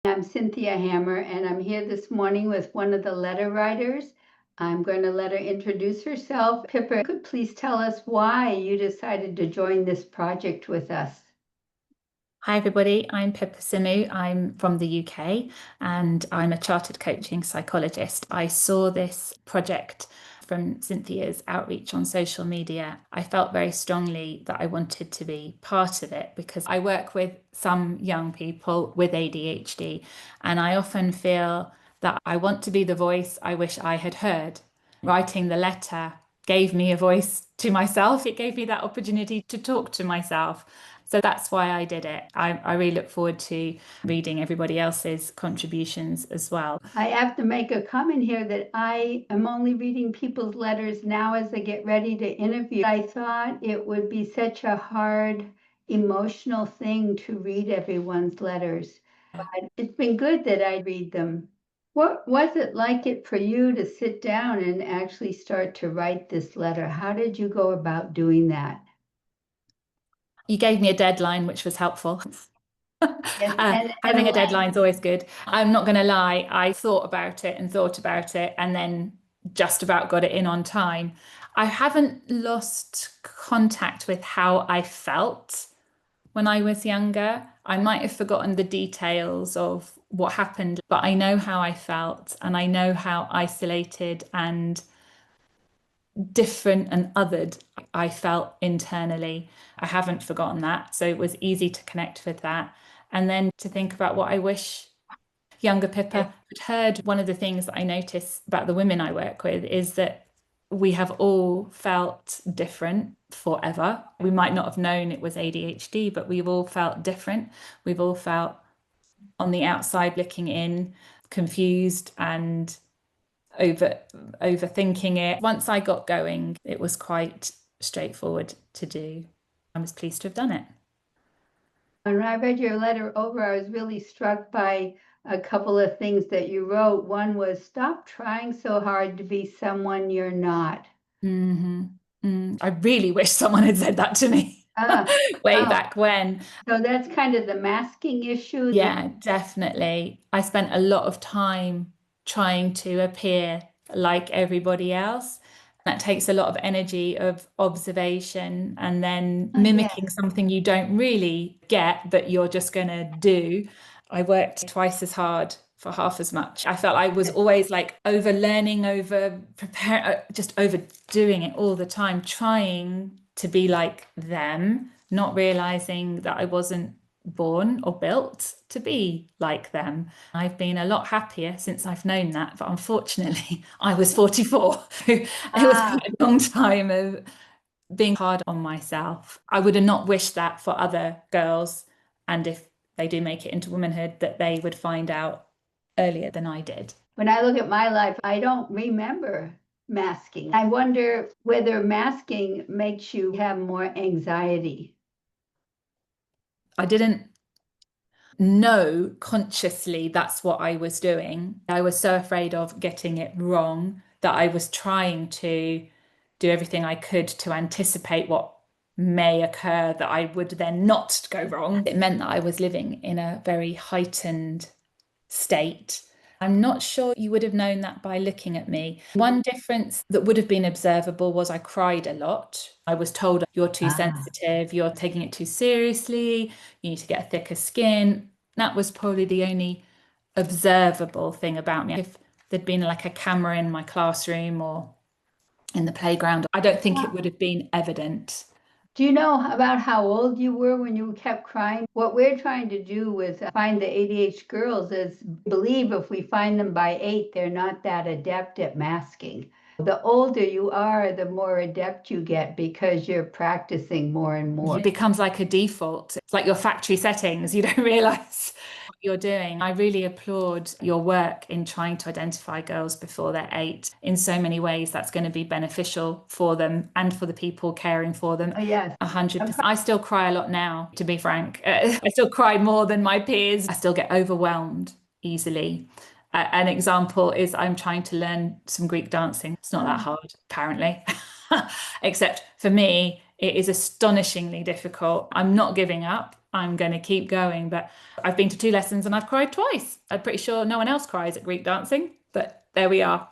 I'm Cynthia Hammer, and I'm here this morning with one of the letter writers. I'm going to let her introduce herself. Pippa, could please tell us why you decided to join this project with us? Hi everybody, I'm Pippa Simou. I'm from the UK and I'm a chartered coaching psychologist. I saw this project from Cynthia's outreach on social media. I felt very strongly that I wanted to be part of it because I work with some young people with ADHD, and I often feel that I want to be the voice I wish I had heard. Writing the letter gave me a voice to myself. It gave me that opportunity to talk to myself. So that's why I did it. I really look forward to reading everybody else's contributions as well. I have to make a comment here that I am only reading people's letters now as I get ready to interview. I thought it would be such a hard, emotional thing to read everyone's letters. But it's been good that I read them. What was it like it for you to sit down and actually start to write this letter? How did you go about doing that? You gave me a deadline, which was helpful. And Having a when? deadline is always good. I'm not going to lie, I thought about it and thought about it and then just about got it in on time. I haven't lost contact with how I felt when I was younger. I might have forgotten the details of what happened, but I know how I felt and I know how isolated and different and othered I felt internally. I haven't forgotten that. So it was easy to connect with that. And then to think about what I wish younger Pippa had heard. One of the things that I notice about the women I work with is that we have all felt different forever. We might not have known it was ADHD, but we've all felt different. We've all felt on the outside looking in, confused and over overthinking it. Once I got going, it was quite straightforward to do. I was pleased to have done it. When I read your letter over, I was really struck by a couple of things that you wrote. One was stop trying so hard to be someone you're not. Hmm. I really wish someone had said that to me Ah, way wow. back when. So that's kind of the masking issue. Yeah, definitely. I spent a lot of time trying to appear like everybody else. That takes a lot of energy of observation and then Oh, yeah. mimicking something you don't really get, but you're just going to do. I worked twice as hard for half as much. I felt I was always like over learning, over preparing, just overdoing it all the time, trying to be like them, not realizing that I wasn't born or built to be like them. I've been a lot happier since I've known that, but unfortunately, I was 44. It was Ah, quite a long time of being hard on myself. I would have not wished that for other girls, and if they do make it into womanhood, that they would find out earlier than I did. when I look at my life, I don't remember masking. I wonder whether masking makes you have more anxiety. I didn't know consciously that's what I was doing. I was so afraid of getting it wrong that I was trying to do everything I could to anticipate what may occur that I would then not go wrong. It meant that I was living in a very heightened state. I'm not sure you would have known that by looking at me. One difference that would have been observable was I cried a lot. I was told you're too Ah, sensitive, you're taking it too seriously, you need to get a thicker skin. That was probably the only observable thing about me. If there'd been like a camera in my classroom or in the playground, I don't think it would have been evident. do you know about how old you were when you kept crying? What we're trying to do with Find the ADHD Girls is believe if we find them by 8, they're not that adept at masking. The older you are, the more adept you get because you're practicing more and more. It becomes like a default. It's like your factory settings. You don't realize what you're doing. I really applaud your work in trying to identify girls before they're 8. In so many ways, that's going to be beneficial for them and for the people caring for them. Oh, yes. 100%. I still cry a lot now, to be frank. I still cry more than my peers. I still get overwhelmed easily. An example is I'm trying to learn some Greek dancing. It's not that hard, apparently. Except for me, it is astonishingly difficult. I'm not giving up. I'm going to keep going. But I've been to 2 lessons and I've cried twice. I'm pretty sure no one else cries at Greek dancing, but there we are.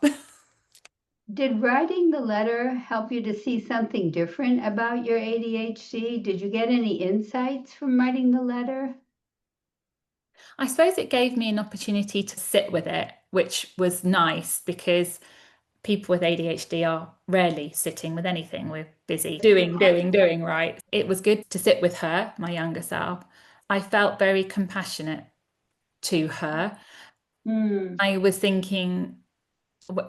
Did writing the letter help you to see something different about your ADHD? Did you get any insights from writing the letter? I suppose it gave me an opportunity to sit with it, which was nice because people with ADHD are rarely sitting with anything. We're busy doing, right? It was good to sit with her, my younger self. I felt very compassionate to her. Hmm. I was thinking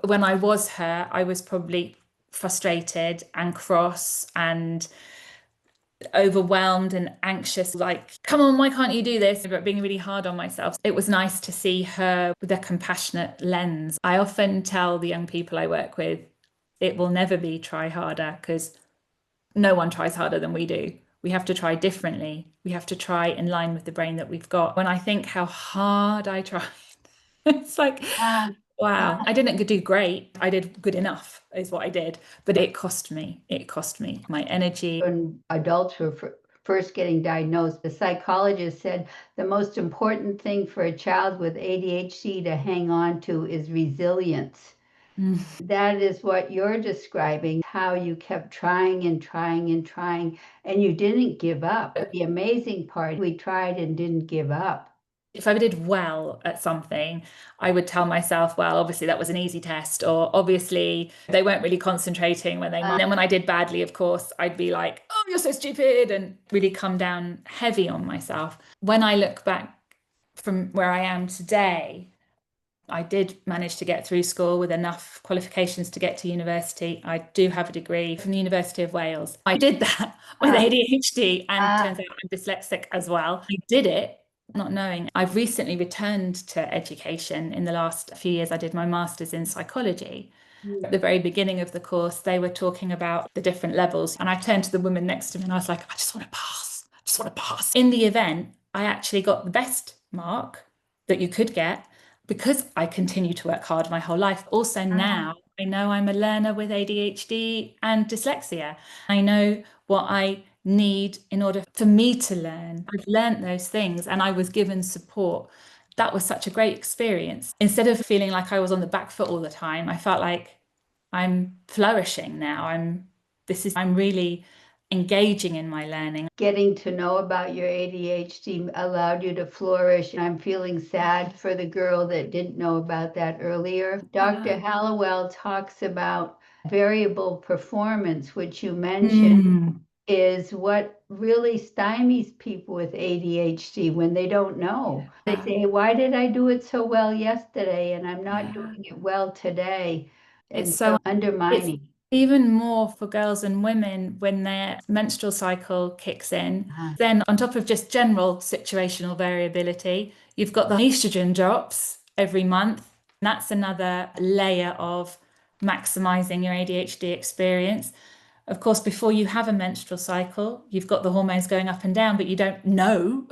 when I was her, I was probably frustrated and cross and overwhelmed and anxious, like, come on, why can't you do this? But being really hard on myself. It was nice to see her with a compassionate lens. I often tell the young people I work with, it will never be try harder because no one tries harder than we do. We have to try differently. We have to try in line with the brain that we've got. When I think how hard I tried, it's like, Ah, wow, I didn't do great. I did good enough, is what I did. But it cost me. It cost me my energy. when adults were first getting diagnosed, the psychologist said the most important thing for a child with ADHD to hang on to is resilience. Mm. That is what you're describing, how you kept trying and trying and trying, and you didn't give up. The amazing part, we tried and didn't give up. If I did well at something, I would tell myself, well, obviously that was an easy test, or obviously they weren't really concentrating when they might. And then when I did badly, of course, I'd be like, oh, you're so stupid, and really come down heavy on myself. When I look back from where I am today, I did manage to get through school with enough qualifications to get to university. I do have a degree from the University of Wales. I did that with ADHD, and turns out I'm dyslexic as well. I did it not knowing. I've recently returned to education. In the last few years, I did my master's in psychology. At the very beginning of the course, they were talking about the different levels. And I turned to the woman next to me and I was like, I just want to pass. I just want to pass. In the event, I actually got the best mark that you could get because I continue to work hard my whole life. Also, now I know I'm a learner with ADHD and dyslexia. I know what I need in order for me to learn. I've learned those things and I was given support. That was such a great experience. Instead of feeling like I was on the back foot all the time, I felt like I'm flourishing now. I'm really engaging in my learning. Getting to know about your ADHD allowed you to flourish. I'm feeling sad for the girl that didn't know about that earlier. Dr. Hallowell talks about variable performance, which you mentioned is what really stymies people with ADHD when they don't know. They say, why did I do it so well yesterday and I'm not doing it well today? And It's so so it's undermining. even more for girls and women when their menstrual cycle kicks in. Then, on top of just general situational variability, you've got the estrogen drops every month. And that's another layer of maximizing your ADHD experience. Of course, before you have a menstrual cycle, you've got the hormones going up and down, but you don't know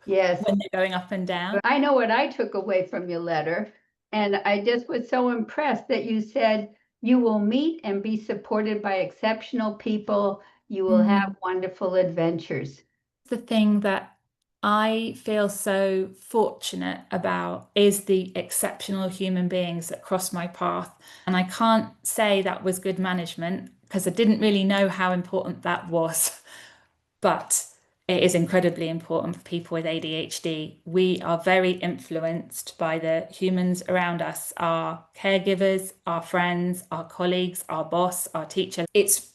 Yes. when they're going up and down. I know what I took away from your letter, and I just was so impressed that you said you will meet and be supported by exceptional people. You will have wonderful adventures. The thing that I feel so fortunate about is the exceptional human beings that cross my path. And I can't say that was good management because I didn't really know how important that was. But it is incredibly important for people with ADHD. We are very influenced by the humans around us, our caregivers, our friends, our colleagues, our boss, our teacher. It's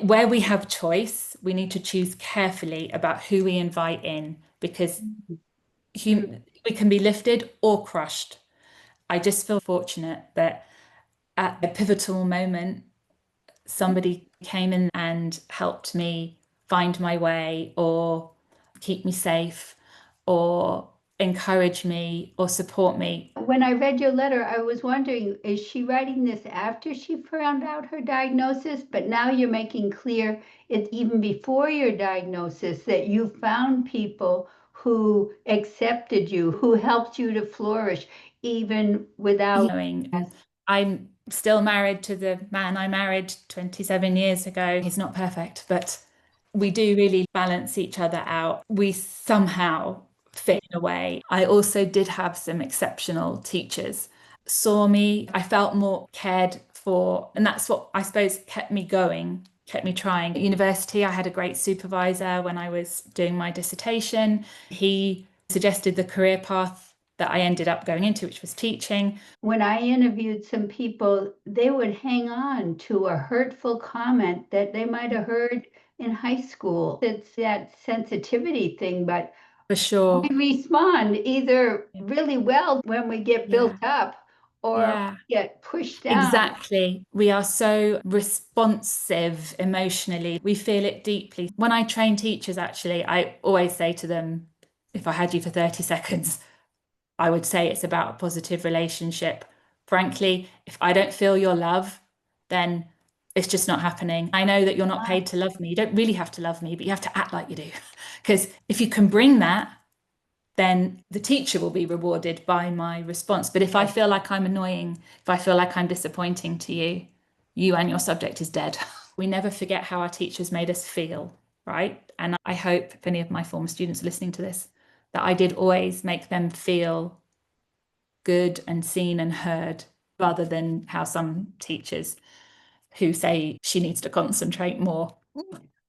where we have choice, we need to choose carefully about who we invite in because we can be lifted or crushed. I just feel fortunate that at a pivotal moment, somebody came in and helped me find my way or keep me safe or encourage me or support me. When I read your letter, I was wondering, is she writing this after she found out her diagnosis? But now you're making clear it's even before your diagnosis that you found people who accepted you, who helped you to flourish, even without knowing. I'm still married to the man I married 27 years ago. He's not perfect, but We do really balance each other out. We somehow fit in a way. I also did have some exceptional teachers, saw me, I felt more cared for, and that's what I suppose kept me going, kept me trying. At university, I had a great supervisor when I was doing my dissertation. He suggested the career path that I ended up going into, which was teaching. When I interviewed some people, they would hang on to a hurtful comment that they might have heard in high school. It's that sensitivity thing, but For sure. we respond either really well when we get built Yeah. up or Yeah. get pushed down. Exactly. We are so responsive emotionally. We feel it deeply. When I train teachers, actually, I always say to them, if I had you for 30 seconds, I would say it's about a positive relationship. Frankly, if I don't feel your love, then it's just not happening. I know that you're not paid to love me. You don't really have to love me, but you have to act like you do. Because if you can bring that, then the teacher will be rewarded by my response. But if I feel like I'm annoying, if I feel like I'm disappointing to you, you and your subject is dead. We never forget how our teachers made us feel, right? And I hope if any of my former students are listening to this, that I did always make them feel good and seen and heard, rather than how some teachers who say she needs to concentrate more.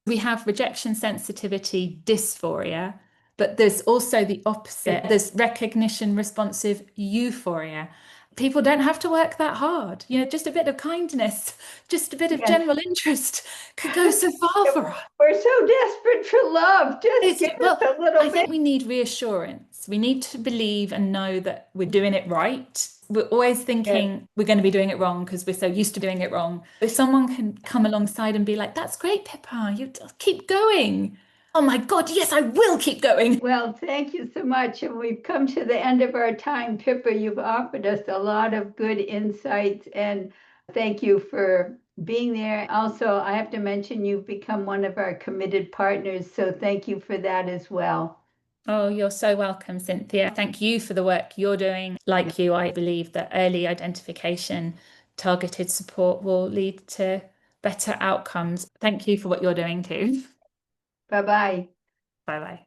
We have rejection sensitivity dysphoria, but there's also the opposite. There's recognition responsive euphoria. People don't have to work that hard. Just a bit of kindness, just a bit of general interest could go so far for us. We're so desperate for love. Just give us a little I bit. think we need reassurance. We need to believe and know that we're doing it right. We're always thinking we're going to be doing it wrong because we're so used to doing it wrong. If someone can come alongside and be like, that's great, Pippa, you keep going. Oh my God, yes, I will keep going. Well, thank you so much. And we've come to the end of our time. Pippa, you've offered us a lot of good insights, and thank you for being there. Also, I have to mention you've become one of our committed partners, so thank you for that as well. Oh, you're so welcome, Cynthia. Thank you for the work you're doing. Like you, I believe that early identification, targeted support will lead to better outcomes. Thank you for what you're doing too. Bye-bye. Bye bye.